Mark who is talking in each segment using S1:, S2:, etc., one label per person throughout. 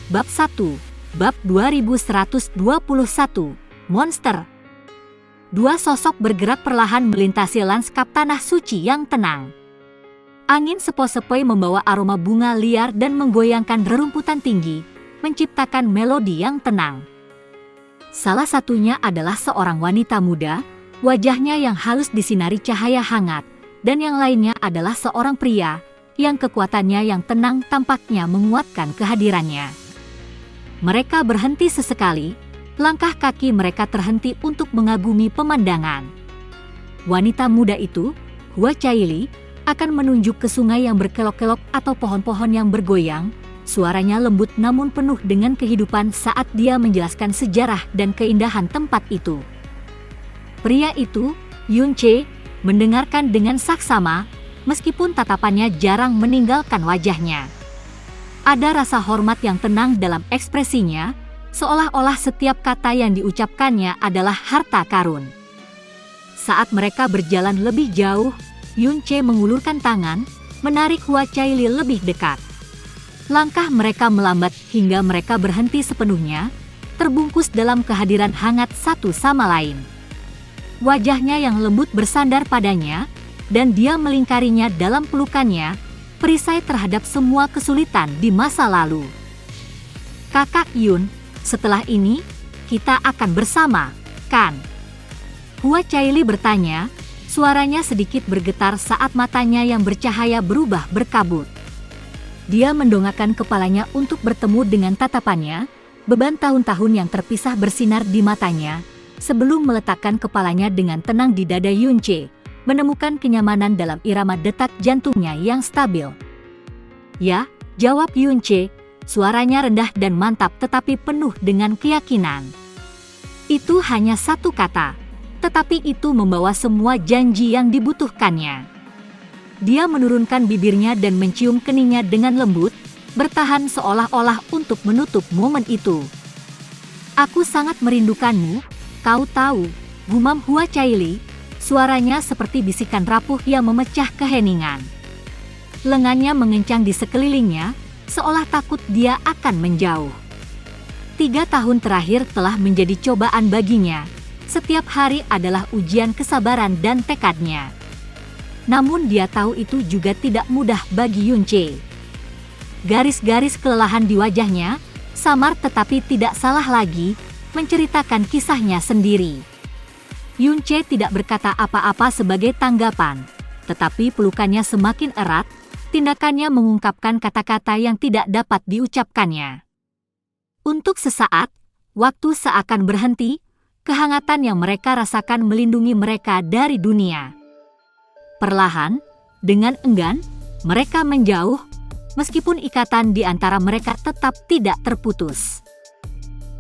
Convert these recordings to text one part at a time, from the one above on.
S1: Bab 1, Bab 2121, Monster. Dua sosok bergerak perlahan melintasi lanskap tanah suci yang tenang. Angin sepoi-sepoi membawa aroma bunga liar dan menggoyangkan rerumputan tinggi, menciptakan melodi yang tenang. Salah satunya adalah seorang wanita muda, wajahnya yang halus disinari cahaya hangat, dan yang lainnya adalah seorang pria, yang kekuatannya yang tenang tampaknya menguatkan kehadirannya. Mereka berhenti sesekali, langkah kaki mereka terhenti untuk mengagumi pemandangan. Wanita muda itu, Hua Caili, akan menunjuk ke sungai yang berkelok-kelok atau pohon-pohon yang bergoyang. Suaranya lembut namun penuh dengan kehidupan saat dia menjelaskan sejarah dan keindahan tempat itu. Pria itu, Yunche, mendengarkan dengan saksama, meskipun tatapannya jarang meninggalkan wajahnya. Ada rasa hormat yang tenang dalam ekspresinya, seolah-olah setiap kata yang diucapkannya adalah harta karun. Saat mereka berjalan lebih jauh, Yunche mengulurkan tangan, menarik Hua Caili lebih dekat. Langkah mereka melambat hingga mereka berhenti sepenuhnya, terbungkus dalam kehadiran hangat satu sama lain. Wajahnya yang lembut bersandar padanya, dan dia melingkarinya dalam pelukannya, perisai terhadap semua kesulitan di masa lalu. Kakak Yun, setelah ini, kita akan bersama, kan? Hua Caili bertanya, suaranya sedikit bergetar saat matanya yang bercahaya berubah berkabut. Dia mendongakkan kepalanya untuk bertemu dengan tatapannya, beban tahun-tahun yang terpisah bersinar di matanya, sebelum meletakkan kepalanya dengan tenang di dada Yunche, menemukan kenyamanan dalam irama detak jantungnya yang stabil. Ya, jawab Yunche, suaranya rendah dan mantap tetapi penuh dengan keyakinan. Itu hanya satu kata, tetapi itu membawa semua janji yang dibutuhkannya. Dia menurunkan bibirnya dan mencium keningnya dengan lembut, bertahan seolah-olah untuk menutup momen itu. Aku sangat merindukanmu, kau tahu, gumam Hua Caili, suaranya seperti bisikan rapuh yang memecah keheningan. Lengannya mengencang di sekelilingnya, seolah takut dia akan menjauh. 3 tahun terakhir telah menjadi cobaan baginya. Setiap hari adalah ujian kesabaran dan tekadnya. Namun dia tahu itu juga tidak mudah bagi Yunche. Garis-garis kelelahan di wajahnya, samar tetapi tidak salah lagi, menceritakan kisahnya sendiri. Yunche tidak berkata apa-apa sebagai tanggapan, tetapi pelukannya semakin erat, tindakannya mengungkapkan kata-kata yang tidak dapat diucapkannya. Untuk sesaat, waktu seakan berhenti, kehangatan yang mereka rasakan melindungi mereka dari dunia. Perlahan, dengan enggan, mereka menjauh, meskipun ikatan di antara mereka tetap tidak terputus.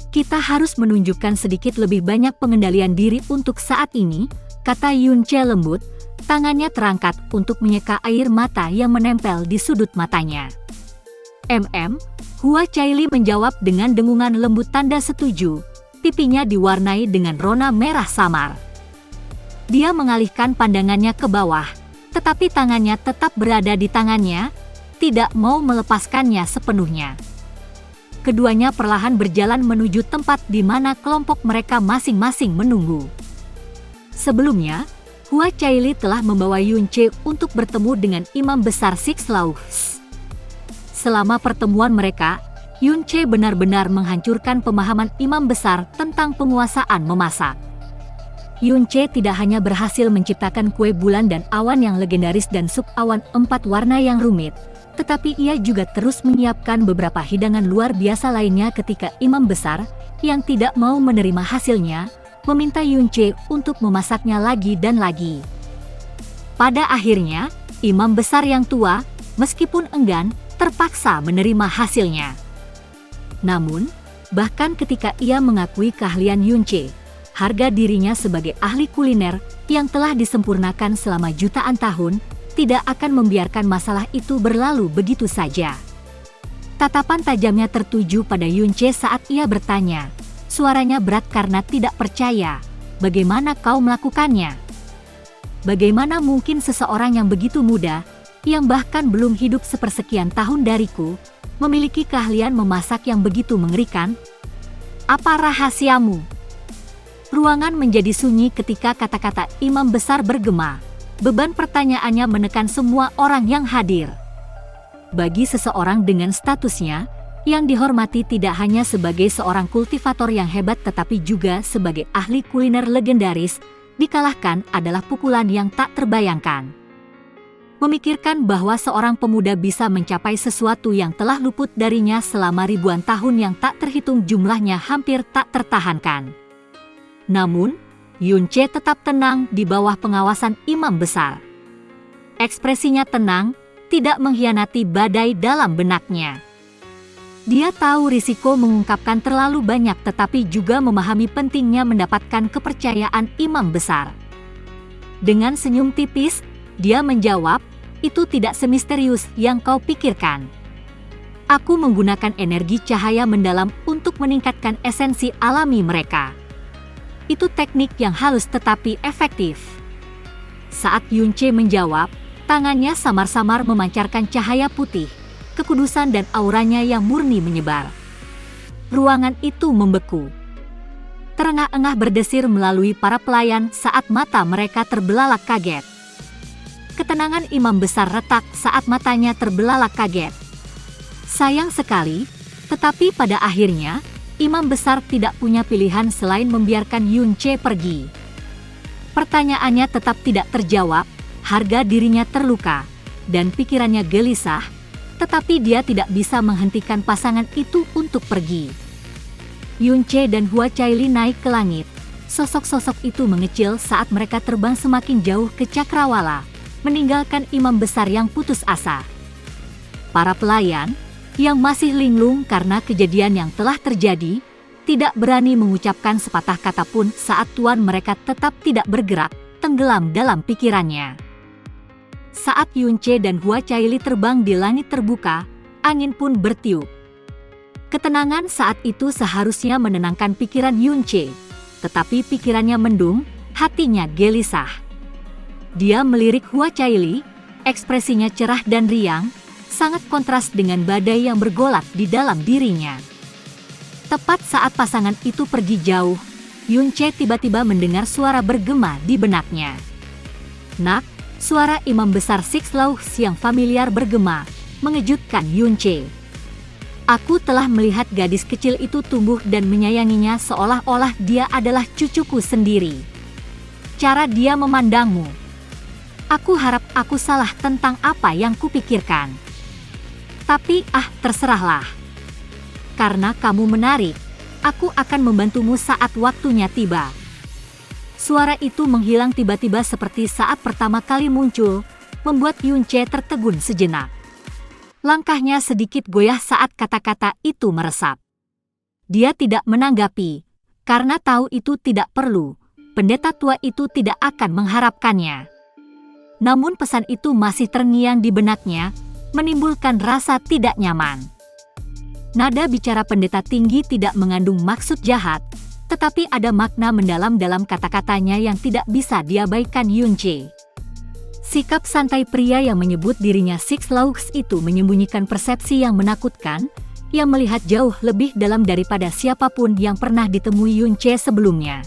S1: Kita harus menunjukkan sedikit lebih banyak pengendalian diri untuk saat ini, kata Yunche lembut, tangannya terangkat untuk menyeka air mata yang menempel di sudut matanya. Hua Caili menjawab dengan dengungan lembut tanda setuju, pipinya diwarnai dengan rona merah samar. Dia mengalihkan pandangannya ke bawah, tetapi tangannya tetap berada di tangannya, tidak mau melepaskannya sepenuhnya. Keduanya perlahan berjalan menuju tempat di mana kelompok mereka masing-masing menunggu. Sebelumnya, Hua Caili telah membawa Yunche untuk bertemu dengan Imam Besar Six Laws. Selama pertemuan mereka, Yunche benar-benar menghancurkan pemahaman Imam Besar tentang penguasaan memasak. Yunche tidak hanya berhasil menciptakan kue bulan dan awan yang legendaris dan sup awan 4 warna yang rumit, tetapi ia juga terus menyiapkan beberapa hidangan luar biasa lainnya ketika Imam Besar, yang tidak mau menerima hasilnya, meminta Yunche untuk memasaknya lagi dan lagi. Pada akhirnya, Imam Besar yang tua, meskipun enggan, terpaksa menerima hasilnya. Namun, bahkan ketika ia mengakui keahlian Yunche, harga dirinya sebagai ahli kuliner yang telah disempurnakan selama jutaan tahun, tidak akan membiarkan masalah itu berlalu begitu saja. Tatapan tajamnya tertuju pada Yunche saat ia bertanya, suaranya berat karena tidak percaya, bagaimana kau melakukannya? Bagaimana mungkin seseorang yang begitu muda, yang bahkan belum hidup sepersekian tahun dariku, memiliki keahlian memasak yang begitu mengerikan? Apa rahasiamu? Ruangan menjadi sunyi ketika kata-kata imam besar bergema. Beban pertanyaannya menekan semua orang yang hadir. Bagi seseorang dengan statusnya, yang dihormati tidak hanya sebagai seorang kultivator yang hebat tetapi juga sebagai ahli kuliner legendaris, dikalahkan adalah pukulan yang tak terbayangkan. Memikirkan bahwa seorang pemuda bisa mencapai sesuatu yang telah luput darinya selama ribuan tahun yang tak terhitung jumlahnya hampir tak tertahankan. Namun, Yunche tetap tenang di bawah pengawasan imam besar. Ekspresinya tenang, tidak mengkhianati badai dalam benaknya. Dia tahu risiko mengungkapkan terlalu banyak tetapi juga memahami pentingnya mendapatkan kepercayaan imam besar. Dengan senyum tipis, dia menjawab, "Itu tidak semisterius yang kau pikirkan. Aku menggunakan energi cahaya mendalam untuk meningkatkan esensi alami mereka. Itu teknik yang halus tetapi efektif." Saat Yunche menjawab, tangannya samar-samar memancarkan cahaya putih, kekudusan dan auranya yang murni menyebar. Ruangan itu membeku. Terengah-engah berdesir melalui para pelayan saat mata mereka terbelalak kaget. Ketenangan imam besar retak saat matanya terbelalak kaget. Sayang sekali, tetapi pada akhirnya, imam besar tidak punya pilihan selain membiarkan Yunche pergi. Pertanyaannya tetap tidak terjawab, harga dirinya terluka, dan pikirannya gelisah, tetapi dia tidak bisa menghentikan pasangan itu untuk pergi. Yunche dan Hua Caili naik ke langit. Sosok-sosok itu mengecil saat mereka terbang semakin jauh ke Cakrawala, meninggalkan imam besar yang putus asa. Para pelayan, yang masih linglung karena kejadian yang telah terjadi, tidak berani mengucapkan sepatah kata pun saat tuan mereka tetap tidak bergerak, tenggelam dalam pikirannya. Saat Yunche dan Hua Caili terbang di langit terbuka, angin pun bertiup. Ketenangan saat itu seharusnya menenangkan pikiran Yunche, tetapi pikirannya mendung, hatinya gelisah. Dia melirik Hua Caili, ekspresinya cerah dan riang, sangat kontras dengan badai yang bergolak di dalam dirinya. Tepat saat pasangan itu pergi jauh, Yunche tiba-tiba mendengar suara bergema di benaknya. "Nak," suara imam besar Six Laughs yang familiar bergema, mengejutkan Yunche. "Aku telah melihat gadis kecil itu tumbuh dan menyayanginya seolah-olah dia adalah cucuku sendiri. Cara dia memandangmu. Aku harap aku salah tentang apa yang kupikirkan. Tapi terserahlah. Karena kamu menarik, aku akan membantumu saat waktunya tiba." Suara itu menghilang tiba-tiba seperti saat pertama kali muncul, membuat Yunche tertegun sejenak. Langkahnya sedikit goyah saat kata-kata itu meresap. Dia tidak menanggapi, karena tahu itu tidak perlu, pendeta tua itu tidak akan mengharapkannya. Namun pesan itu masih terngiang di benaknya, menimbulkan rasa tidak nyaman. Nada bicara pendeta tinggi tidak mengandung maksud jahat, tetapi ada makna mendalam dalam kata-katanya yang tidak bisa diabaikan Yunche. Sikap santai pria yang menyebut dirinya Six Laughs itu menyembunyikan persepsi yang menakutkan, yang melihat jauh lebih dalam daripada siapapun yang pernah ditemui Yunche sebelumnya.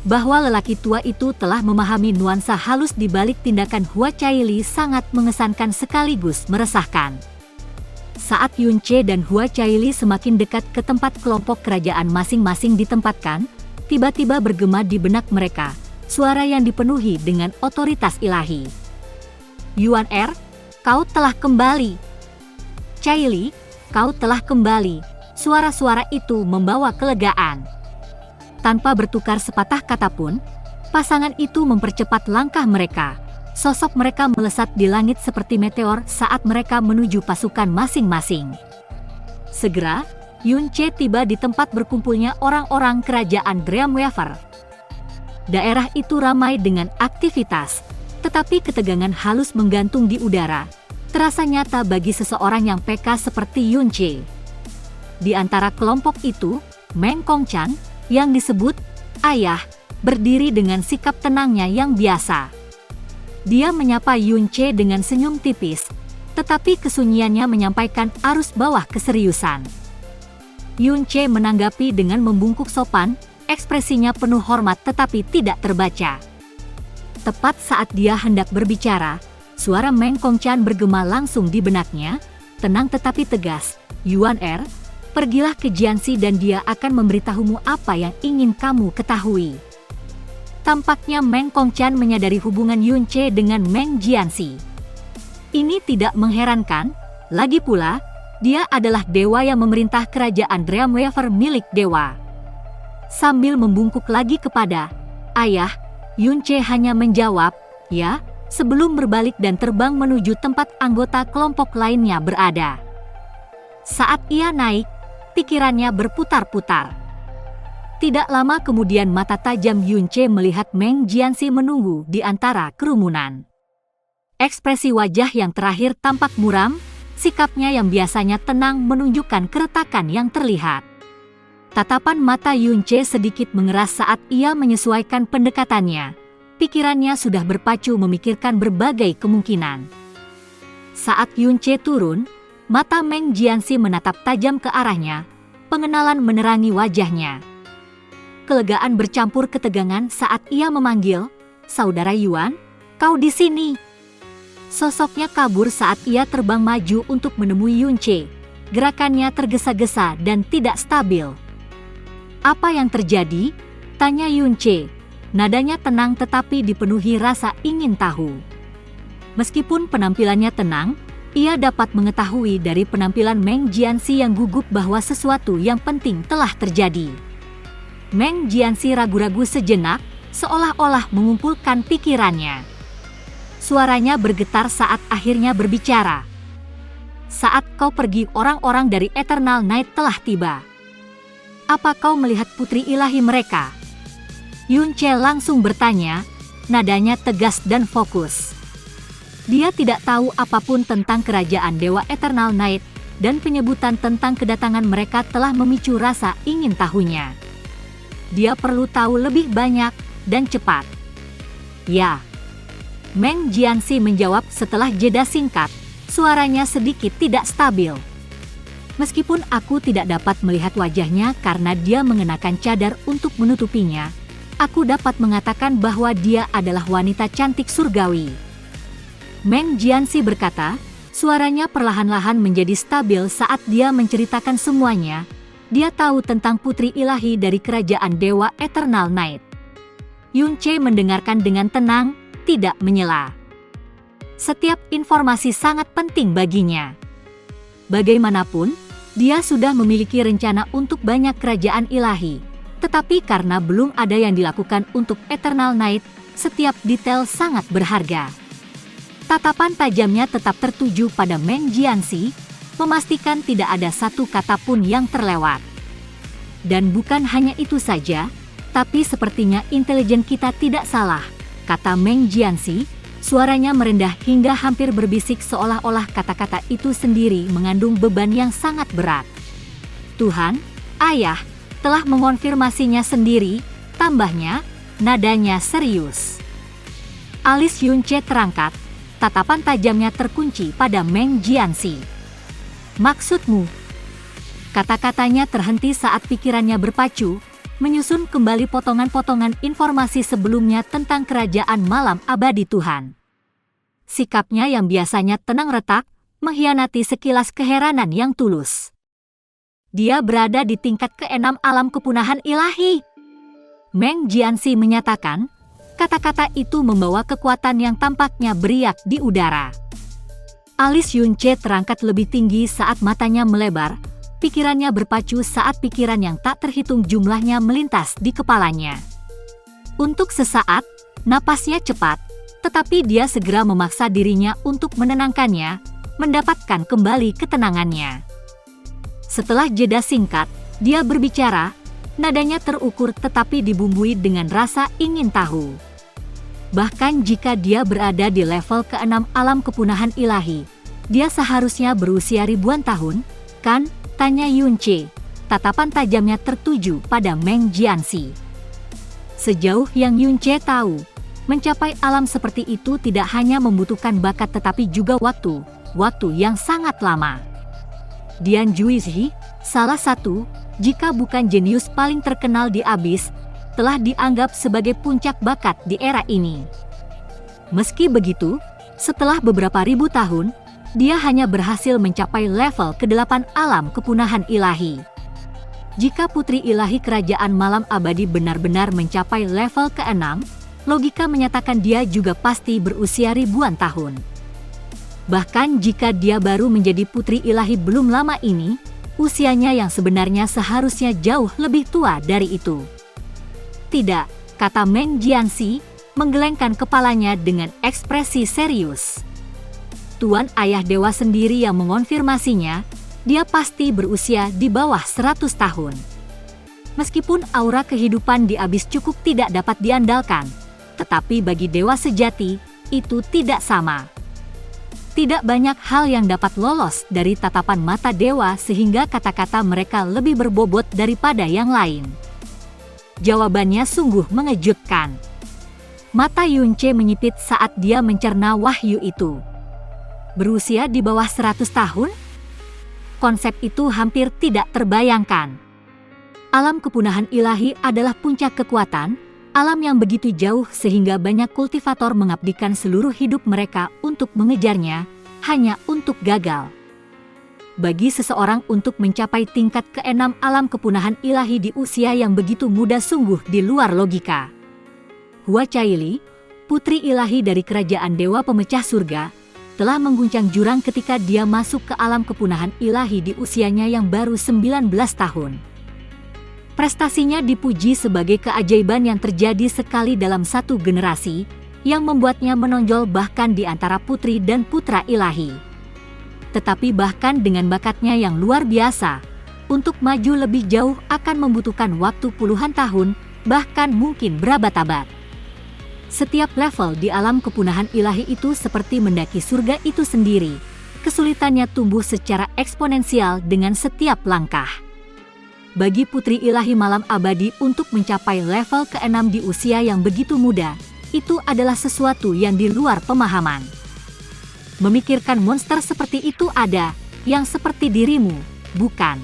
S1: Bahwa lelaki tua itu telah memahami nuansa halus di balik tindakan Hua Caili sangat mengesankan sekaligus meresahkan. Saat Yunche dan Hua Caili semakin dekat ke tempat kelompok kerajaan masing-masing ditempatkan, tiba-tiba bergema di benak mereka, suara yang dipenuhi dengan otoritas ilahi. "Yuan Er, kau telah kembali. Caili, kau telah kembali." Suara-suara itu membawa kelegaan. Tanpa bertukar sepatah kata pun, pasangan itu mempercepat langkah mereka. Sosok mereka melesat di langit seperti meteor saat mereka menuju pasukan masing-masing. Segera, Yunche tiba di tempat berkumpulnya orang-orang kerajaan Dreamweaver. Daerah itu ramai dengan aktivitas, tetapi ketegangan halus menggantung di udara, terasa nyata bagi seseorang yang peka seperti Yunche. Di antara kelompok itu, Meng Kongchan, yang disebut ayah, berdiri dengan sikap tenangnya yang biasa. Dia menyapa Yunche dengan senyum tipis, tetapi kesunyiannya menyampaikan arus bawah keseriusan. Yun-che menanggapi dengan membungkuk sopan, ekspresinya penuh hormat tetapi tidak terbaca. Tepat saat dia hendak berbicara, suara Meng Kongchan bergema langsung di benaknya, tenang tetapi tegas, Yuan-er, pergilah ke Jianxi dan dia akan memberitahumu apa yang ingin kamu ketahui. Tampaknya Meng Kongchan menyadari hubungan Yun-che dengan Meng Jianxi. Ini tidak mengherankan, lagi pula, dia adalah dewa yang memerintah kerajaan Dreamweaver milik dewa. Sambil membungkuk lagi kepada ayah, Yun-che hanya menjawab, ya, sebelum berbalik dan terbang menuju tempat anggota kelompok lainnya berada. Saat ia naik, pikirannya berputar-putar. Tidak lama kemudian mata tajam Yun-che melihat Meng Jianxi menunggu di antara kerumunan. Ekspresi wajah yang terakhir tampak muram, sikapnya yang biasanya tenang menunjukkan keretakan yang terlihat. Tatapan mata Yun-che sedikit mengeras saat ia menyesuaikan pendekatannya. Pikirannya sudah berpacu memikirkan berbagai kemungkinan. Saat Yun-che turun, mata Meng Jianxi menatap tajam ke arahnya, pengenalan menerangi wajahnya. Kelegaan bercampur ketegangan saat ia memanggil, "Saudara Yuan, kau di sini." Sosoknya kabur saat ia terbang maju untuk menemui Yun-che. Gerakannya tergesa-gesa dan tidak stabil. "Apa yang terjadi?" tanya Yun-che. Nadanya tenang tetapi dipenuhi rasa ingin tahu. Meskipun penampilannya tenang, ia dapat mengetahui dari penampilan Meng Jianxi yang gugup bahwa sesuatu yang penting telah terjadi. Meng Jianxi ragu-ragu sejenak, seolah-olah mengumpulkan pikirannya. Suaranya bergetar saat akhirnya berbicara. "Saat kau pergi, orang-orang dari Eternal Night telah tiba. Apa kau melihat putri ilahi mereka?" Yun-che langsung bertanya, nadanya tegas dan fokus. Dia tidak tahu apapun tentang kerajaan Dewa Eternal Night, dan penyebutan tentang kedatangan mereka telah memicu rasa ingin tahunya. Dia perlu tahu lebih banyak dan cepat. "Ya." Meng Jianxi menjawab setelah jeda singkat, suaranya sedikit tidak stabil. "Meskipun aku tidak dapat melihat wajahnya karena dia mengenakan cadar untuk menutupinya, aku dapat mengatakan bahwa dia adalah wanita cantik surgawi." Meng Jianxi berkata, suaranya perlahan-lahan menjadi stabil saat dia menceritakan semuanya. Dia tahu tentang putri ilahi dari kerajaan Dewa Eternal Night. Yun-che mendengarkan dengan tenang, tidak menyela. Setiap informasi sangat penting baginya. Bagaimanapun, dia sudah memiliki rencana untuk banyak kerajaan ilahi. Tetapi karena belum ada yang dilakukan untuk Eternal Night, setiap detail sangat berharga. Tatapan tajamnya tetap tertuju pada Meng Jianxi, memastikan tidak ada satu kata pun yang terlewat. "Dan bukan hanya itu saja, tapi sepertinya intelijen kita tidak salah," kata Meng Jianxi, suaranya merendah hingga hampir berbisik seolah-olah kata-kata itu sendiri mengandung beban yang sangat berat. "Tuhan, ayah, telah mengonfirmasinya sendiri," tambahnya, nadanya serius. Alis Yun-che terangkat, tatapan tajamnya terkunci pada Meng Jianxi. "Maksudmu?" Kata-katanya terhenti saat pikirannya berpacu, menyusun kembali potongan-potongan informasi sebelumnya tentang kerajaan malam abadi Tuhan. Sikapnya yang biasanya tenang retak, mengkhianati sekilas keheranan yang tulus. Dia berada di tingkat ke-6 alam kepunahan ilahi. Meng Jianxi menyatakan, kata-kata itu membawa kekuatan yang tampaknya beriak di udara. Alis Yun-che terangkat lebih tinggi saat matanya melebar, pikirannya berpacu saat pikiran yang tak terhitung jumlahnya melintas di kepalanya. Untuk sesaat, napasnya cepat, tetapi dia segera memaksa dirinya untuk menenangkannya, mendapatkan kembali ketenangannya. Setelah jeda singkat, dia berbicara, nadanya terukur tetapi dibumbui dengan rasa ingin tahu. Bahkan jika dia berada di level ke-6 alam kepunahan ilahi, dia seharusnya berusia ribuan tahun, kan? Tanya Yun-che. Tatapan tajamnya tertuju pada Meng Jianxi. Sejauh yang Yun-che tahu, mencapai alam seperti itu tidak hanya membutuhkan bakat tetapi juga waktu, waktu yang sangat lama. Dian Juizhi, salah satu, jika bukan jenius paling terkenal di Abyss, telah dianggap sebagai puncak bakat di era ini. Meski begitu, setelah beberapa ribu tahun, dia hanya berhasil mencapai level ke-8 alam kepunahan ilahi. Jika putri ilahi kerajaan malam abadi benar-benar mencapai level ke-6, logika menyatakan dia juga pasti berusia ribuan tahun. Bahkan jika dia baru menjadi putri ilahi belum lama ini, usianya yang sebenarnya seharusnya jauh lebih tua dari itu. Tidak, kata Meng Jianxi, menggelengkan kepalanya dengan ekspresi serius. Tuan ayah dewa sendiri yang mengonfirmasinya, dia pasti berusia di bawah 100 tahun. Meskipun aura kehidupan di Abyss cukup tidak dapat diandalkan, tetapi bagi dewa sejati, itu tidak sama. Tidak banyak hal yang dapat lolos dari tatapan mata dewa sehingga kata-kata mereka lebih berbobot daripada yang lain. Jawabannya sungguh mengejutkan. Mata Yunce menyipit saat dia mencerna wahyu itu. Berusia di bawah 100 tahun? Konsep itu hampir tidak terbayangkan. Alam kepunahan ilahi adalah puncak kekuatan, alam yang begitu jauh sehingga banyak kultivator mengabdikan seluruh hidup mereka untuk mengejarnya, hanya untuk gagal. Bagi seseorang untuk mencapai tingkat ke-6 alam kepunahan ilahi di usia yang begitu muda sungguh di luar logika. Hua Caili, putri ilahi dari kerajaan dewa pemecah surga, telah mengguncang jurang ketika dia masuk ke alam kepunahan ilahi di usianya yang baru 19 tahun. Prestasinya dipuji sebagai keajaiban yang terjadi sekali dalam satu generasi, yang membuatnya menonjol bahkan di antara putri dan putra ilahi. Tetapi bahkan dengan bakatnya yang luar biasa, untuk maju lebih jauh akan membutuhkan waktu puluhan tahun, bahkan mungkin berabad-abad. Setiap level di alam kepunahan ilahi itu seperti mendaki surga itu sendiri. Kesulitannya tumbuh secara eksponensial dengan setiap langkah. Bagi putri ilahi malam abadi untuk mencapai level ke-6 di usia yang begitu muda, itu adalah sesuatu yang di luar pemahaman. Memikirkan monster seperti itu ada, yang seperti dirimu, bukan?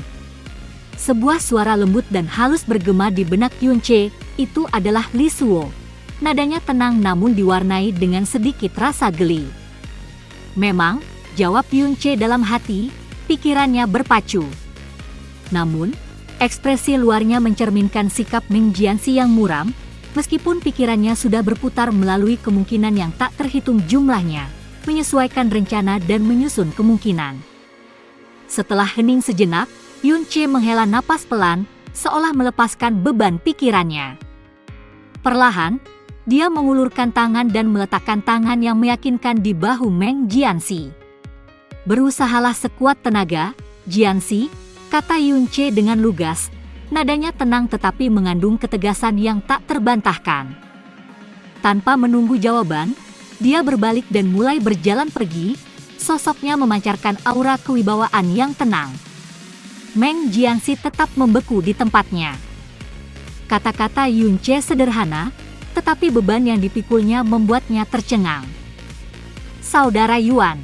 S1: Sebuah suara lembut dan halus bergema di benak Yunce, itu adalah Li Suo. Nadanya tenang namun diwarnai dengan sedikit rasa geli. Memang, jawab Yunce dalam hati, pikirannya berpacu. Namun, ekspresi luarnya mencerminkan sikap Meng Jianxi yang muram, meskipun pikirannya sudah berputar melalui kemungkinan yang tak terhitung jumlahnya, menyesuaikan rencana dan menyusun kemungkinan. Setelah hening sejenak, Yunce menghela napas pelan, seolah melepaskan beban pikirannya. Perlahan, dia mengulurkan tangan dan meletakkan tangan yang meyakinkan di bahu Meng Jianxi. Berusahalah sekuat tenaga, Jianxi, kata Yunce dengan lugas, nadanya tenang tetapi mengandung ketegasan yang tak terbantahkan. Tanpa menunggu jawaban, dia berbalik dan mulai berjalan pergi, sosoknya memancarkan aura kewibawaan yang tenang. Meng Jianxi tetap membeku di tempatnya. Kata-kata Yunce sederhana, tetapi beban yang dipikulnya membuatnya tercengang. Saudara Yuan,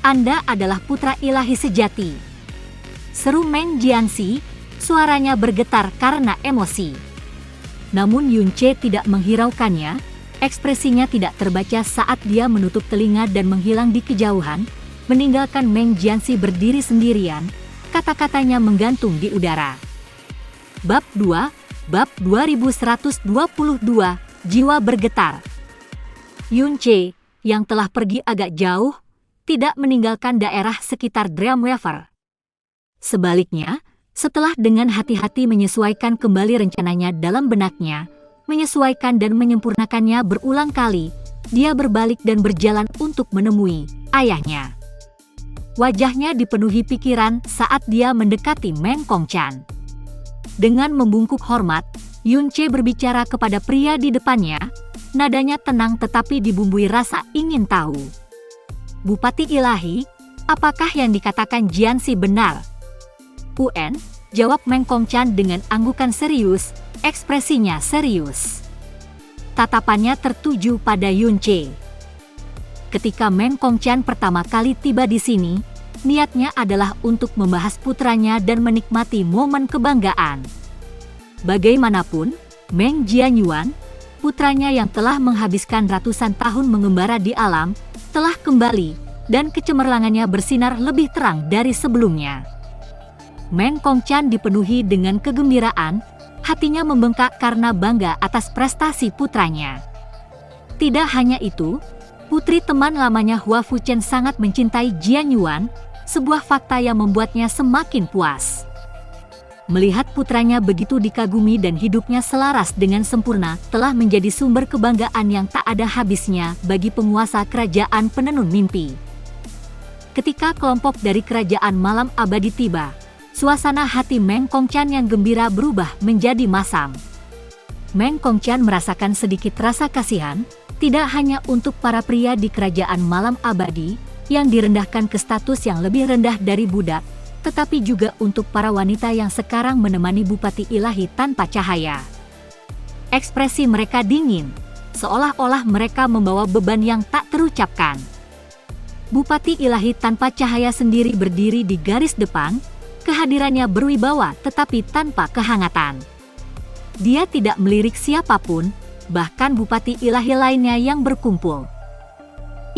S1: Anda adalah putra ilahi sejati. Seru Meng Jianxi, suaranya bergetar karena emosi. Namun Yunce tidak menghiraukannya, ekspresinya tidak terbaca saat dia menutup telinga dan menghilang di kejauhan, meninggalkan Meng Jianxi berdiri sendirian, kata-katanya menggantung di udara. Bab 2, Bab 2122, Jiwa Bergetar. Yunce, yang telah pergi agak jauh, tidak meninggalkan daerah sekitar Dreamweaver. Sebaliknya, setelah dengan hati-hati menyesuaikan kembali rencananya dalam benaknya, menyesuaikan dan menyempurnakannya berulang kali, dia berbalik dan berjalan untuk menemui ayahnya. Wajahnya dipenuhi pikiran saat dia mendekati Meng Kongchan. Dengan membungkuk hormat, Yunce berbicara kepada pria di depannya, nadanya tenang tetapi dibumbui rasa ingin tahu. Bupati ilahi, apakah yang dikatakan Jianxi benar? UN, jawab Meng Kongchan dengan anggukan serius, ekspresinya serius. Tatapannya tertuju pada Yunce. Ketika Meng Kongqian pertama kali tiba di sini, niatnya adalah untuk membahas putranya dan menikmati momen kebanggaan. Bagaimanapun, Meng Jianyuan, putranya yang telah menghabiskan ratusan tahun mengembara di alam, telah kembali, dan kecemerlangannya bersinar lebih terang dari sebelumnya. Meng Kongqian dipenuhi dengan kegembiraan, hatinya membengkak karena bangga atas prestasi putranya. Tidak hanya itu, putri teman lamanya Hua Fuchen sangat mencintai Jianyuan, sebuah fakta yang membuatnya semakin puas. Melihat putranya begitu dikagumi dan hidupnya selaras dengan sempurna telah menjadi sumber kebanggaan yang tak ada habisnya bagi penguasa kerajaan penenun mimpi. Ketika kelompok dari kerajaan malam abadi tiba, suasana hati Meng Kongqian yang gembira berubah menjadi masam. Meng Kongqian merasakan sedikit rasa kasihan, tidak hanya untuk para pria di kerajaan malam abadi yang direndahkan ke status yang lebih rendah dari budak, tetapi juga untuk para wanita yang sekarang menemani Bupati Ilahi tanpa cahaya. Ekspresi mereka dingin, seolah-olah mereka membawa beban yang tak terucapkan. Bupati Ilahi tanpa cahaya sendiri berdiri di garis depan, kehadirannya berwibawa tetapi tanpa kehangatan. Dia tidak melirik siapapun, bahkan Bupati Ilahi lainnya yang berkumpul.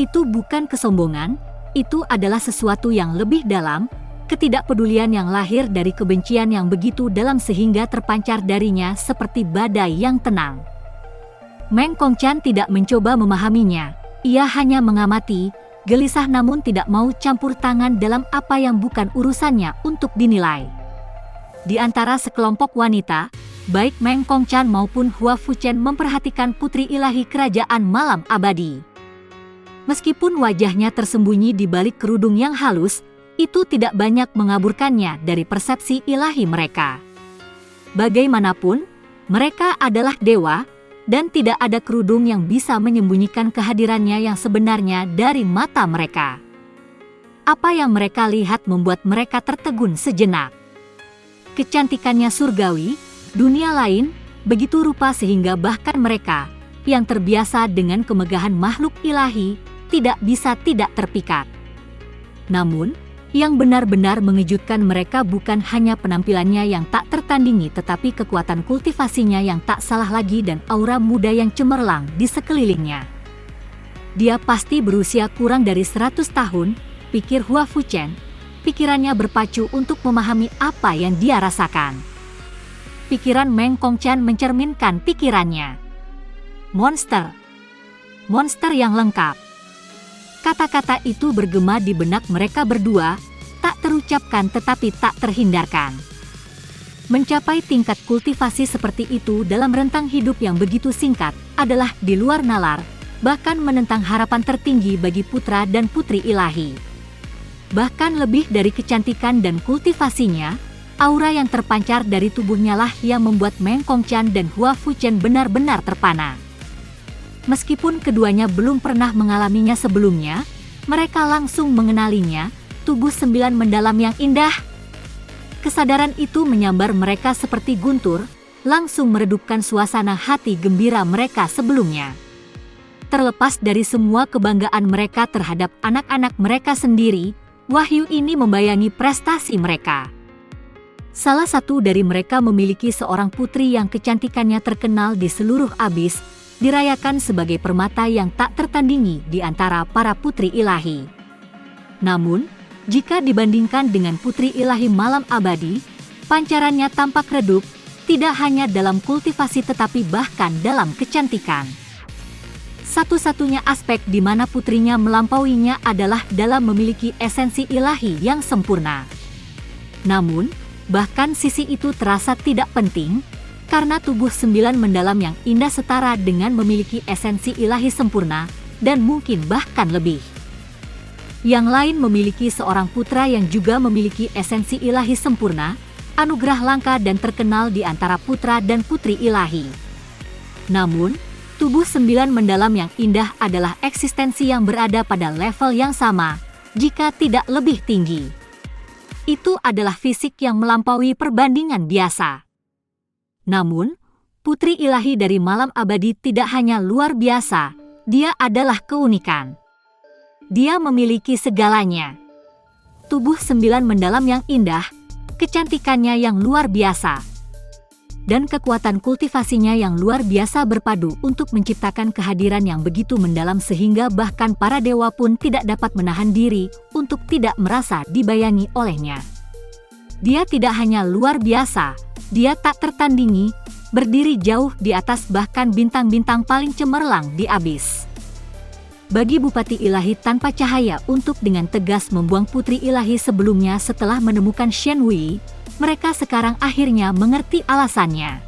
S1: Itu bukan kesombongan, itu adalah sesuatu yang lebih dalam, ketidakpedulian yang lahir dari kebencian yang begitu dalam sehingga terpancar darinya seperti badai yang tenang. Meng Kongqian tidak mencoba memahaminya, ia hanya mengamati, gelisah namun tidak mau campur tangan dalam apa yang bukan urusannya untuk dinilai. Di antara sekelompok wanita, baik Meng Kongqian maupun Hua Fuchen memperhatikan putri ilahi kerajaan malam abadi. Meskipun wajahnya tersembunyi di balik kerudung yang halus, itu tidak banyak mengaburkannya dari persepsi ilahi mereka. Bagaimanapun, mereka adalah dewa, dan tidak ada kerudung yang bisa menyembunyikan kehadirannya yang sebenarnya dari mata mereka. Apa yang mereka lihat membuat mereka tertegun sejenak. Kecantikannya surgawi, dunia lain, begitu rupa sehingga bahkan mereka, yang terbiasa dengan kemegahan makhluk ilahi, tidak bisa tidak terpikat. Namun, yang benar-benar mengejutkan mereka bukan hanya penampilannya yang tak tertandingi tetapi kekuatan kultivasinya yang tak salah lagi dan aura muda yang cemerlang di sekelilingnya. Dia pasti berusia kurang dari 100 tahun, pikir Hua Fuchen. Pikirannya berpacu untuk memahami apa yang dia rasakan. Pikiran Meng Kongqian mencerminkan pikirannya. Monster. Monster yang lengkap. Kata-kata itu bergema di benak mereka berdua, tak terucapkan tetapi tak terhindarkan. Mencapai tingkat kultivasi seperti itu dalam rentang hidup yang begitu singkat adalah di luar nalar, bahkan menentang harapan tertinggi bagi putra dan putri ilahi. Bahkan lebih dari kecantikan dan kultivasinya, aura yang terpancar dari tubuhnya lah yang membuat Meng Kongqian dan Hua Fuchen benar-benar terpana. Meskipun keduanya belum pernah mengalaminya sebelumnya, mereka langsung mengenalinya, tubuh 9 mendalam yang indah. Kesadaran itu menyambar mereka seperti guntur, langsung meredupkan suasana hati gembira mereka sebelumnya. Terlepas dari semua kebanggaan mereka terhadap anak-anak mereka sendiri, wahyu ini membayangi prestasi mereka. Salah satu dari mereka memiliki seorang putri yang kecantikannya terkenal di seluruh abis, dirayakan sebagai permata yang tak tertandingi di antara para putri ilahi. Namun, jika dibandingkan dengan putri ilahi malam abadi, pancarannya tampak redup, tidak hanya dalam kultivasi tetapi bahkan dalam kecantikan. Satu-satunya aspek di mana putrinya melampauinya adalah dalam memiliki esensi ilahi yang sempurna. Namun, bahkan sisi itu terasa tidak penting, karena tubuh 9 mendalam yang indah setara dengan memiliki esensi ilahi sempurna, dan mungkin bahkan lebih. Yang lain memiliki seorang putra yang juga memiliki esensi ilahi sempurna, anugerah langka dan terkenal di antara putra dan putri ilahi. Namun, tubuh 9 mendalam yang indah adalah eksistensi yang berada pada level yang sama, jika tidak lebih tinggi. Itu adalah fisik yang melampaui perbandingan biasa. Namun, putri ilahi dari malam abadi tidak hanya luar biasa, dia adalah keunikan. Dia memiliki segalanya. Tubuh 9 mendalam yang indah, kecantikannya yang luar biasa, dan kekuatan kultivasinya yang luar biasa berpadu untuk menciptakan kehadiran yang begitu mendalam sehingga bahkan para dewa pun tidak dapat menahan diri untuk tidak merasa dibayangi olehnya. Dia tidak hanya luar biasa, dia tak tertandingi, berdiri jauh di atas bahkan bintang-bintang paling cemerlang di abis. Bagi Bupati Ilahi tanpa cahaya untuk dengan tegas membuang Putri Ilahi sebelumnya setelah menemukan Shen Wei, mereka sekarang akhirnya mengerti alasannya.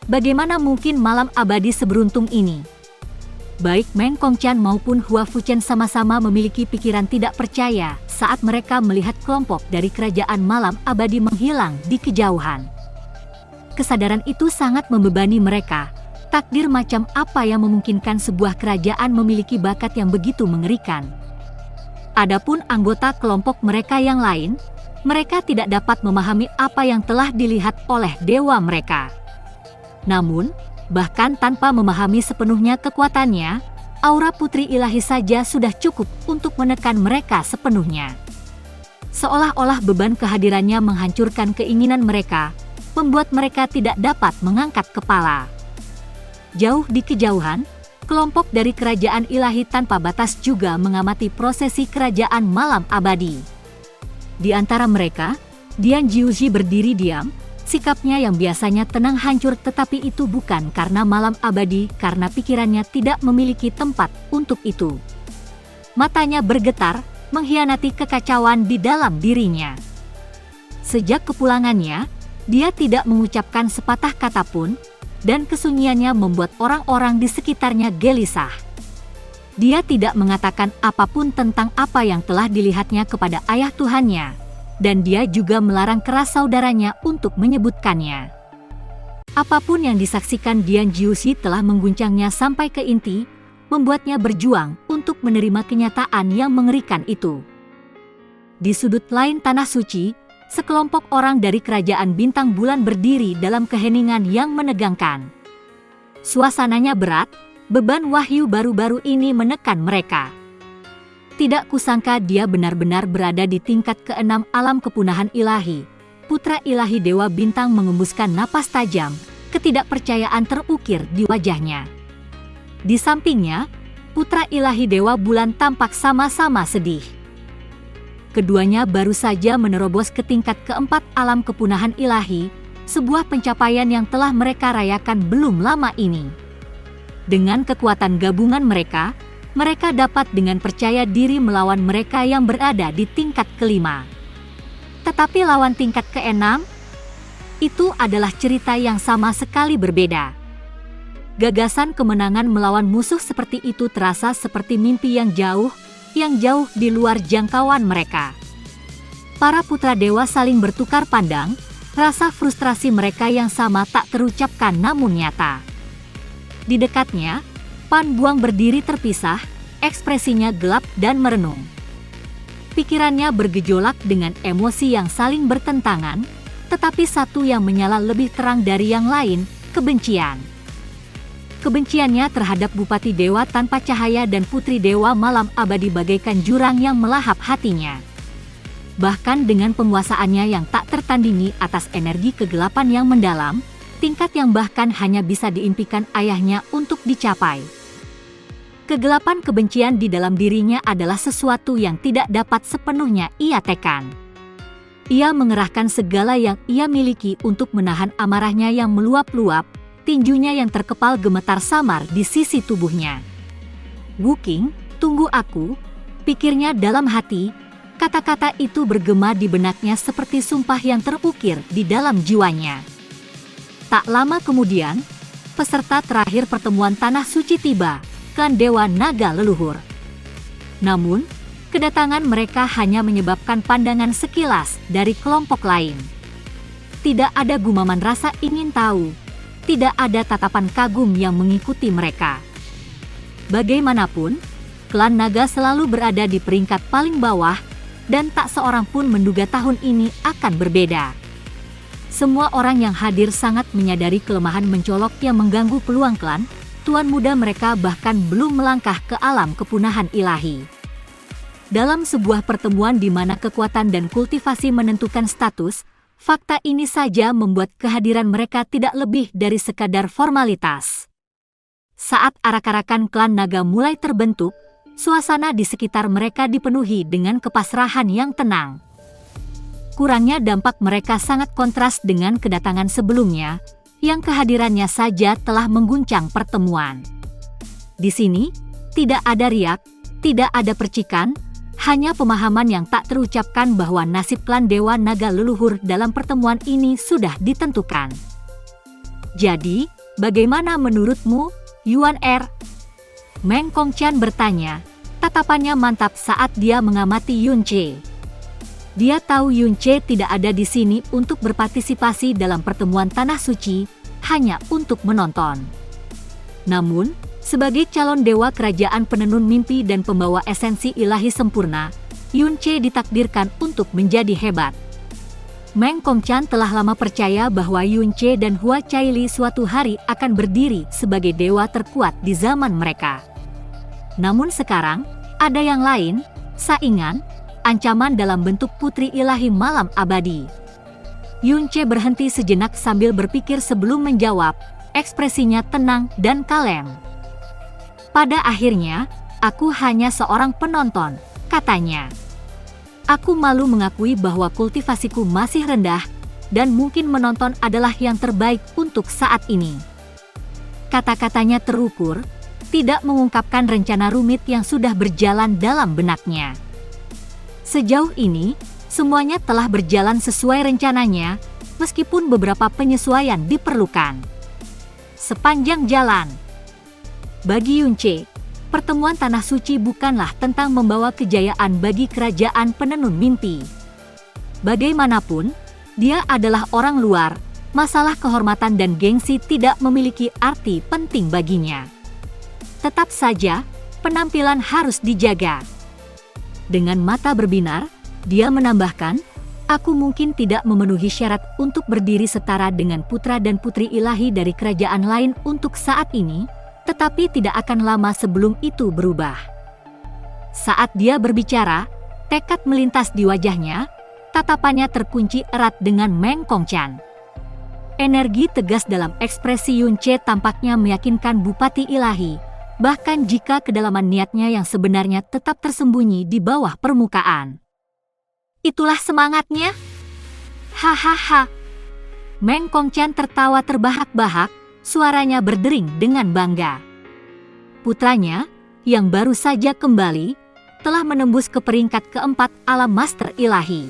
S1: Bagaimana mungkin malam abadi seberuntung ini? Baik Meng Kongqian maupun Hua Fuchen sama-sama memiliki pikiran tidak percaya saat mereka melihat kelompok dari kerajaan malam abadi menghilang di kejauhan. Kesadaran itu sangat membebani mereka. Takdir macam apa yang memungkinkan sebuah kerajaan memiliki bakat yang begitu mengerikan? Adapun anggota kelompok mereka yang lain, mereka tidak dapat memahami apa yang telah dilihat oleh dewa mereka. Namun, bahkan tanpa memahami sepenuhnya kekuatannya, aura Putri Ilahi saja sudah cukup untuk menekan mereka sepenuhnya. Seolah-olah beban kehadirannya menghancurkan keinginan mereka, membuat mereka tidak dapat mengangkat kepala. Jauh di kejauhan, kelompok dari kerajaan ilahi tanpa batas juga mengamati prosesi kerajaan malam abadi. Di antara mereka, Dian Jiuzi berdiri diam, sikapnya yang biasanya tenang hancur tetapi itu bukan karena malam abadi, karena pikirannya tidak memiliki tempat untuk itu. Matanya bergetar, mengkhianati kekacauan di dalam dirinya. Sejak kepulangannya, dia tidak mengucapkan sepatah kata pun, dan kesunyiannya membuat orang-orang di sekitarnya gelisah. Dia tidak mengatakan apapun tentang apa yang telah dilihatnya kepada ayah Tuhannya, dan dia juga melarang keras saudaranya untuk menyebutkannya. Apapun yang disaksikan Dian Jiuzi telah mengguncangnya sampai ke inti, membuatnya berjuang untuk menerima kenyataan yang mengerikan itu. Di sudut lain tanah suci, sekelompok orang dari kerajaan bintang bulan berdiri dalam keheningan yang menegangkan. Suasananya berat, beban wahyu baru-baru ini menekan mereka. Tidak kusangka dia benar-benar berada di tingkat ke-6 alam kepunahan ilahi. Putra ilahi Dewa Bintang mengembuskan napas tajam, ketidakpercayaan terukir di wajahnya. Di sampingnya, Putra ilahi Dewa Bulan tampak sama-sama sedih. Keduanya baru saja menerobos ke tingkat ke-4 alam kepunahan ilahi, sebuah pencapaian yang telah mereka rayakan belum lama ini. Dengan kekuatan gabungan mereka dapat dengan percaya diri melawan mereka yang berada di tingkat ke-5. Tetapi lawan tingkat ke-6, itu adalah cerita yang sama sekali berbeda. Gagasan kemenangan melawan musuh seperti itu terasa seperti mimpi yang jauh di luar jangkauan mereka. Para putra dewa saling bertukar pandang, rasa frustrasi mereka yang sama tak terucapkan namun nyata. Di dekatnya, Pan Buang berdiri terpisah, ekspresinya gelap dan merenung. Pikirannya bergejolak dengan emosi yang saling bertentangan, tetapi satu yang menyala lebih terang dari yang lain, kebencian. Kebenciannya terhadap Bupati Dewa tanpa cahaya dan Putri Dewa malam abadi bagaikan jurang yang melahap hatinya. Bahkan dengan penguasaannya yang tak tertandingi atas energi kegelapan yang mendalam, tingkat yang bahkan hanya bisa diimpikan ayahnya untuk dicapai. Kegelapan kebencian di dalam dirinya adalah sesuatu yang tidak dapat sepenuhnya ia tekan. Ia mengerahkan segala yang ia miliki untuk menahan amarahnya yang meluap-luap, tinjunya yang terkepal gemetar samar di sisi tubuhnya. "Wu Qing, tunggu aku," pikirnya dalam hati. Kata-kata itu bergema di benaknya seperti sumpah yang terukir di dalam jiwanya. Tak lama kemudian, peserta terakhir pertemuan Tanah Suci tiba, klan Dewa Naga Leluhur. Namun, kedatangan mereka hanya menyebabkan pandangan sekilas dari kelompok lain. Tidak ada gumaman rasa ingin tahu. Tidak ada tatapan kagum yang mengikuti mereka. Bagaimanapun, klan naga selalu berada di peringkat paling bawah, dan tak seorang pun menduga tahun ini akan berbeda. Semua orang yang hadir sangat menyadari kelemahan mencolok yang mengganggu peluang klan, tuan muda mereka bahkan belum melangkah ke alam kepunahan ilahi. Dalam sebuah pertemuan di mana kekuatan dan kultivasi menentukan status, fakta ini saja membuat kehadiran mereka tidak lebih dari sekadar formalitas. Saat arak-arakan klan naga mulai terbentuk, suasana di sekitar mereka dipenuhi dengan kepasrahan yang tenang. Kurangnya dampak mereka sangat kontras dengan kedatangan sebelumnya, yang kehadirannya saja telah mengguncang pertemuan. Di sini, tidak ada riak, tidak ada percikan, hanya pemahaman yang tak terucapkan bahwa nasib klan Dewa Naga leluhur dalam pertemuan ini sudah ditentukan. Jadi, bagaimana menurutmu, Yuan Er? Meng Kongqian bertanya, tatapannya mantap saat dia mengamati Yun Ce. Dia tahu Yun Ce tidak ada di sini untuk berpartisipasi dalam pertemuan Tanah Suci, hanya untuk menonton. Namun, sebagai calon dewa kerajaan penenun mimpi dan pembawa esensi ilahi sempurna, Yun Ce ditakdirkan untuk menjadi hebat. Meng Kongqian telah lama percaya bahwa Yun Ce dan Hua Caili suatu hari akan berdiri sebagai dewa terkuat di zaman mereka. Namun sekarang, ada yang lain, saingan, ancaman dalam bentuk putri ilahi malam abadi. Yun Ce berhenti sejenak sambil berpikir sebelum menjawab, ekspresinya tenang dan kalem. Pada akhirnya, aku hanya seorang penonton, katanya. Aku malu mengakui bahwa kultivasiku masih rendah, dan mungkin menonton adalah yang terbaik untuk saat ini. Kata-katanya terukur, tidak mengungkapkan rencana rumit yang sudah berjalan dalam benaknya. Sejauh ini, semuanya telah berjalan sesuai rencananya, meskipun beberapa penyesuaian diperlukan. Sepanjang jalan, bagi Yun Ce, pertemuan Tanah Suci bukanlah tentang membawa kejayaan bagi kerajaan penenun mimpi. Bagaimanapun, dia adalah orang luar, masalah kehormatan dan gengsi tidak memiliki arti penting baginya. Tetap saja, penampilan harus dijaga. Dengan mata berbinar, dia menambahkan, aku mungkin tidak memenuhi syarat untuk berdiri setara dengan putra dan putri ilahi dari kerajaan lain untuk saat ini, tetapi tidak akan lama sebelum itu berubah. Saat dia berbicara, tekad melintas di wajahnya, tatapannya terkunci erat dengan Meng Kongqian. Energi tegas dalam ekspresi Yun Ce tampaknya meyakinkan Bupati Ilahi, bahkan jika kedalaman niatnya yang sebenarnya tetap tersembunyi di bawah permukaan. Itulah semangatnya? Hahaha. Meng Kongqian tertawa terbahak-bahak, suaranya berdering dengan bangga. Putranya, yang baru saja kembali, telah menembus ke peringkat keempat alam master ilahi.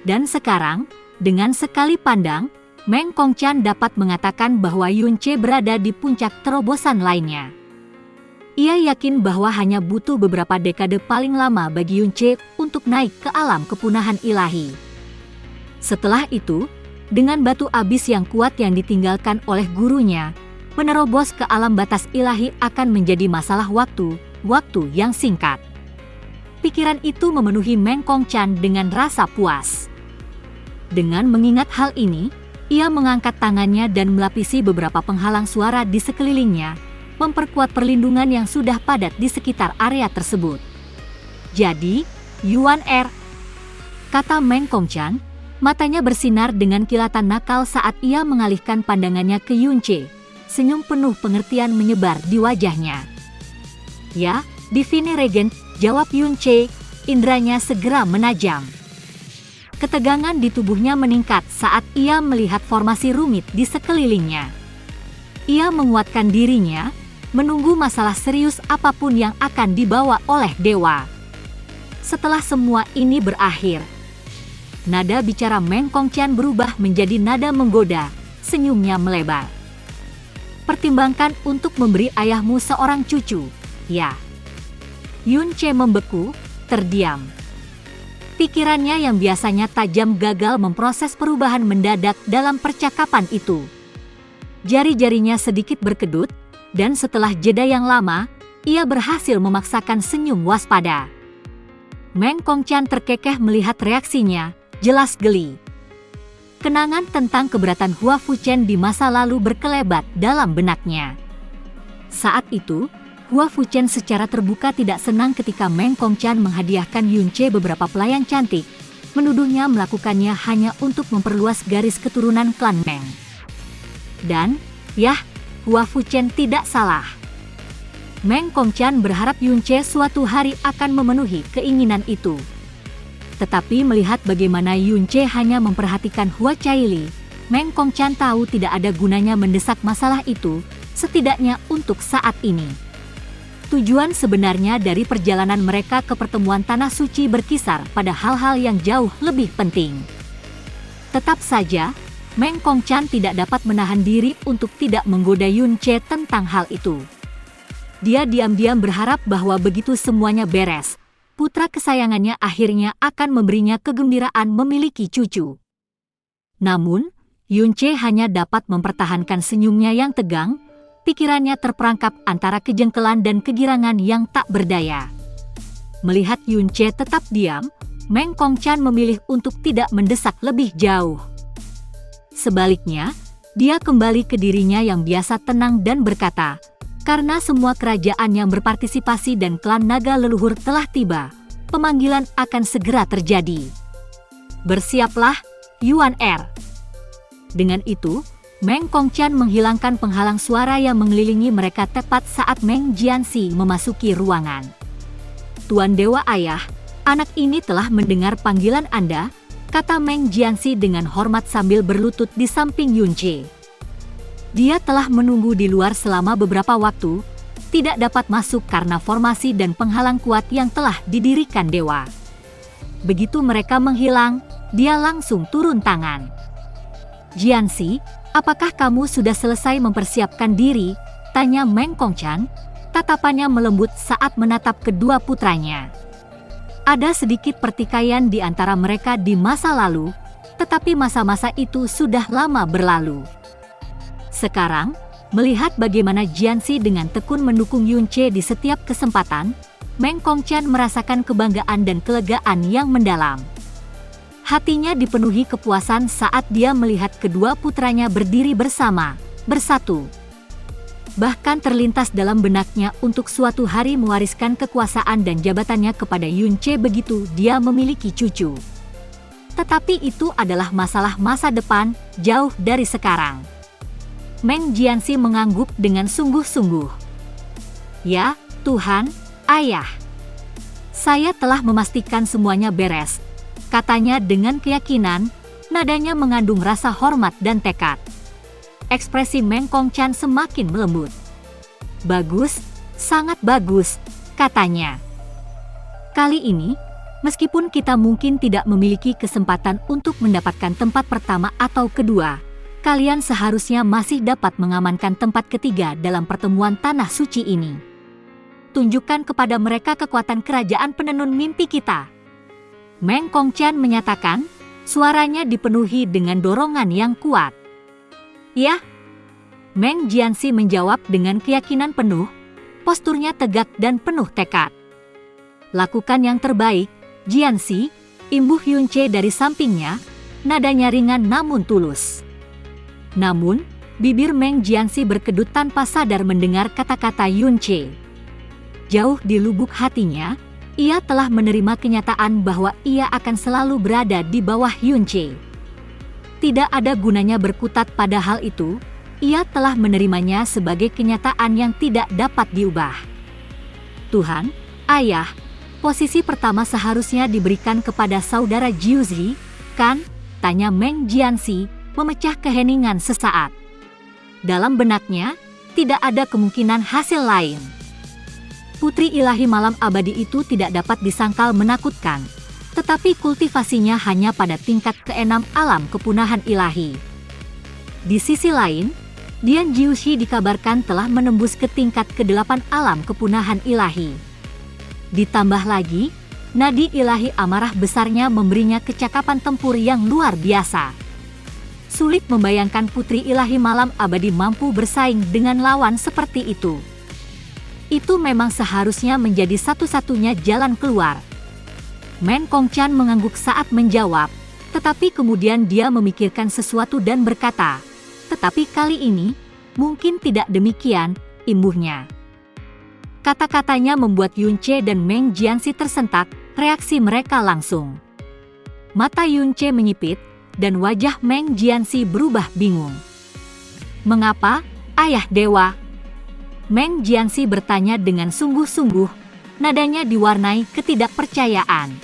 S1: Dan sekarang, dengan sekali pandang, Meng Kongqian dapat mengatakan bahwa Yun Ce berada di puncak terobosan lainnya. Ia yakin bahwa hanya butuh beberapa dekade paling lama bagi Yun Ce untuk naik ke alam kepunahan ilahi. Setelah itu, dengan batu abis yang kuat yang ditinggalkan oleh gurunya, menerobos ke alam batas ilahi akan menjadi masalah waktu yang singkat. Pikiran itu memenuhi Meng Kongqian dengan rasa puas. Dengan mengingat hal ini, ia mengangkat tangannya dan melapisi beberapa penghalang suara di sekelilingnya, memperkuat perlindungan yang sudah padat di sekitar area tersebut. Jadi, Yuan Er, kata Meng Kongqian, matanya bersinar dengan kilatan nakal saat ia mengalihkan pandangannya ke Yun Ce. Senyum penuh pengertian menyebar di wajahnya. Ya, Divine Regent, jawab Yun Ce, indranya segera menajam. Ketegangan di tubuhnya meningkat saat ia melihat formasi rumit di sekelilingnya. Ia menguatkan dirinya, menunggu masalah serius apapun yang akan dibawa oleh dewa. Setelah semua ini berakhir, nada bicara Meng Kongqian berubah menjadi nada menggoda, senyumnya melebar. Pertimbangkan untuk memberi ayahmu seorang cucu, ya. Yun Ce membeku, terdiam. Pikirannya yang biasanya tajam gagal memproses perubahan mendadak dalam percakapan itu. Jari-jarinya sedikit berkedut, dan setelah jeda yang lama, ia berhasil memaksakan senyum waspada. Meng Kongqian terkekeh melihat reaksinya, jelas geli. Kenangan tentang keberatan Hua Fuchen di masa lalu berkelebat dalam benaknya. Saat itu, Hua Fuchen secara terbuka tidak senang ketika Meng Kongqian menghadiahkan Yunche beberapa pelayan cantik, menuduhnya melakukannya hanya untuk memperluas garis keturunan klan Meng. Dan, yah, Hua Fuchen tidak salah. Meng Kongqian berharap Yunche suatu hari akan memenuhi keinginan itu. Tetapi melihat bagaimana Yunche hanya memperhatikan Hua Caili, Meng Kongqian tahu tidak ada gunanya mendesak masalah itu, setidaknya untuk saat ini. Tujuan sebenarnya dari perjalanan mereka ke pertemuan Tanah Suci berkisar pada hal-hal yang jauh lebih penting. Tetap saja, Meng Kongqian tidak dapat menahan diri untuk tidak menggoda Yunche tentang hal itu. Dia diam-diam berharap bahwa begitu semuanya beres, putra kesayangannya akhirnya akan memberinya kegembiraan memiliki cucu. Namun, Yunche hanya dapat mempertahankan senyumnya yang tegang. Pikirannya terperangkap antara kejengkelan dan kegirangan yang tak berdaya. Melihat Yunche tetap diam, Meng Kongqian memilih untuk tidak mendesak lebih jauh. Sebaliknya, dia kembali ke dirinya yang biasa tenang dan berkata, karena semua kerajaan yang berpartisipasi dan klan naga leluhur telah tiba, pemanggilan akan segera terjadi. Bersiaplah, Yuan Er. Dengan itu, Meng Kongqian menghilangkan penghalang suara yang mengelilingi mereka tepat saat Meng Jianxi memasuki ruangan. Tuan Dewa Ayah, anak ini telah mendengar panggilan Anda, kata Meng Jianxi dengan hormat sambil berlutut di samping Yunche. Dia telah menunggu di luar selama beberapa waktu, tidak dapat masuk karena formasi dan penghalang kuat yang telah didirikan dewa. Begitu mereka menghilang, dia langsung turun tangan. Jianxi, apakah kamu sudah selesai mempersiapkan diri? Tanya Meng Kongqian, tatapannya melembut saat menatap kedua putranya. Ada sedikit pertikaian di antara mereka di masa lalu, tetapi masa-masa itu sudah lama berlalu. Sekarang, melihat bagaimana Jianxi dengan tekun mendukung Yunche di setiap kesempatan, Meng Kongqian merasakan kebanggaan dan kelegaan yang mendalam. Hatinya dipenuhi kepuasan saat dia melihat kedua putranya berdiri bersama, bersatu. Bahkan terlintas dalam benaknya untuk suatu hari mewariskan kekuasaan dan jabatannya kepada Yunche begitu dia memiliki cucu. Tetapi itu adalah masalah masa depan, jauh dari sekarang. Meng Jianxi mengangguk dengan sungguh-sungguh. Ya, Tuhan, Ayah. Saya telah memastikan semuanya beres, katanya dengan keyakinan, nadanya mengandung rasa hormat dan tekad. Ekspresi Meng Kongqian semakin melembut. Bagus, sangat bagus, katanya. Kali ini, meskipun kita mungkin tidak memiliki kesempatan untuk mendapatkan tempat pertama atau kedua, kalian seharusnya masih dapat mengamankan tempat ketiga dalam pertemuan Tanah Suci ini. Tunjukkan kepada mereka kekuatan kerajaan penenun mimpi kita. Meng Kongqian menyatakan, suaranya dipenuhi dengan dorongan yang kuat. Ya, Meng Jianxi menjawab dengan keyakinan penuh, posturnya tegak dan penuh tekad. Lakukan yang terbaik, Jianxi, imbuh Yunche dari sampingnya, nadanya ringan namun tulus. Namun, bibir Meng Jianxi berkedut tanpa sadar mendengar kata-kata Yunche. Jauh di lubuk hatinya, ia telah menerima kenyataan bahwa ia akan selalu berada di bawah Yunche. Tidak ada gunanya berkutat pada hal itu, ia telah menerimanya sebagai kenyataan yang tidak dapat diubah. Tuhan, Ayah, posisi pertama seharusnya diberikan kepada saudara Jiuzi, kan? Tanya Meng Jianxi, memecah keheningan sesaat. Dalam benaknya, tidak ada kemungkinan hasil lain. Putri ilahi malam abadi itu tidak dapat disangkal menakutkan, tetapi kultivasinya hanya pada tingkat keenam alam kepunahan ilahi. Di sisi lain, Dian Jiuxi dikabarkan telah menembus ke tingkat ke-8 alam kepunahan ilahi. Ditambah lagi, nadi ilahi amarah besarnya memberinya kecakapan tempur yang luar biasa. Sulit membayangkan putri ilahi malam abadi mampu bersaing dengan lawan seperti itu. Itu memang seharusnya menjadi satu-satunya jalan keluar. Meng Kongqian mengangguk saat menjawab, tetapi kemudian dia memikirkan sesuatu dan berkata, tetapi kali ini, mungkin tidak demikian, imbuhnya. Kata-katanya membuat Yunche dan Meng Jianxi tersentak, reaksi mereka langsung. Mata Yunche menyipit, dan wajah Meng Jianxi berubah bingung. "Mengapa, Ayah Dewa?" Meng Jianxi bertanya dengan sungguh-sungguh, nadanya diwarnai ketidakpercayaan.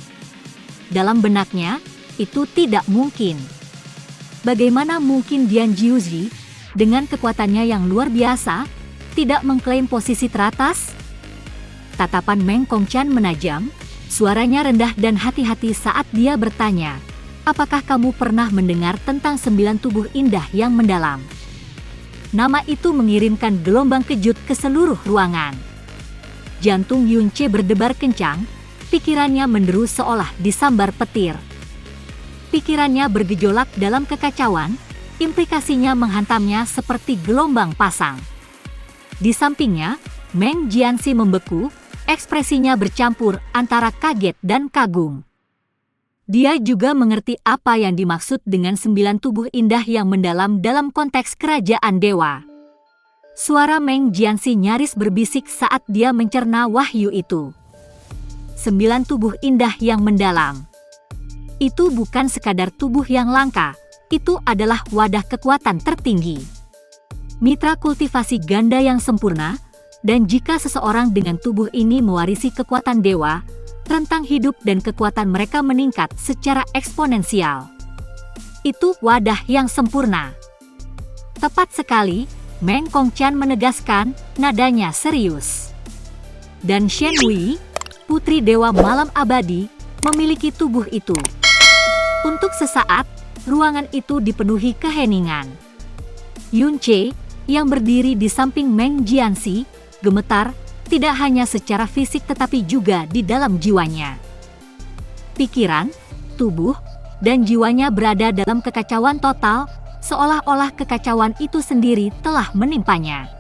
S1: Dalam benaknya, itu tidak mungkin. Bagaimana mungkin Dian Jiuzi, dengan kekuatannya yang luar biasa, tidak mengklaim posisi teratas? Tatapan Meng Kongqian menajam, suaranya rendah dan hati-hati saat dia bertanya, "Apakah kamu pernah mendengar tentang 9 tubuh indah yang mendalam?" Nama itu mengirimkan gelombang kejut ke seluruh ruangan. Jantung Yunche berdebar kencang, pikirannya menderu seolah disambar petir. Pikirannya bergejolak dalam kekacauan, implikasinya menghantamnya seperti gelombang pasang. Di sampingnya, Meng Jianxi membeku, ekspresinya bercampur antara kaget dan kagum. Dia juga mengerti apa yang dimaksud dengan 9 tubuh indah yang mendalam dalam konteks kerajaan dewa. Suara Meng Jianxi nyaris berbisik saat dia mencerna wahyu itu. 9 tubuh indah yang mendalam. Itu bukan sekadar tubuh yang langka, itu adalah wadah kekuatan tertinggi. Mitra kultivasi ganda yang sempurna, dan jika seseorang dengan tubuh ini mewarisi kekuatan dewa, rentang hidup dan kekuatan mereka meningkat secara eksponensial. Itu wadah yang sempurna. Tepat sekali, Meng Kongqian menegaskan, nadanya serius. Dan Shen Wei, putri dewa malam abadi, memiliki tubuh itu. Untuk sesaat, ruangan itu dipenuhi keheningan. Yunche, yang berdiri di samping Meng Jianxi, gemetar, tidak hanya secara fisik tetapi juga di dalam jiwanya. Pikiran, tubuh, dan jiwanya berada dalam kekacauan total, seolah-olah kekacauan itu sendiri telah menimpanya.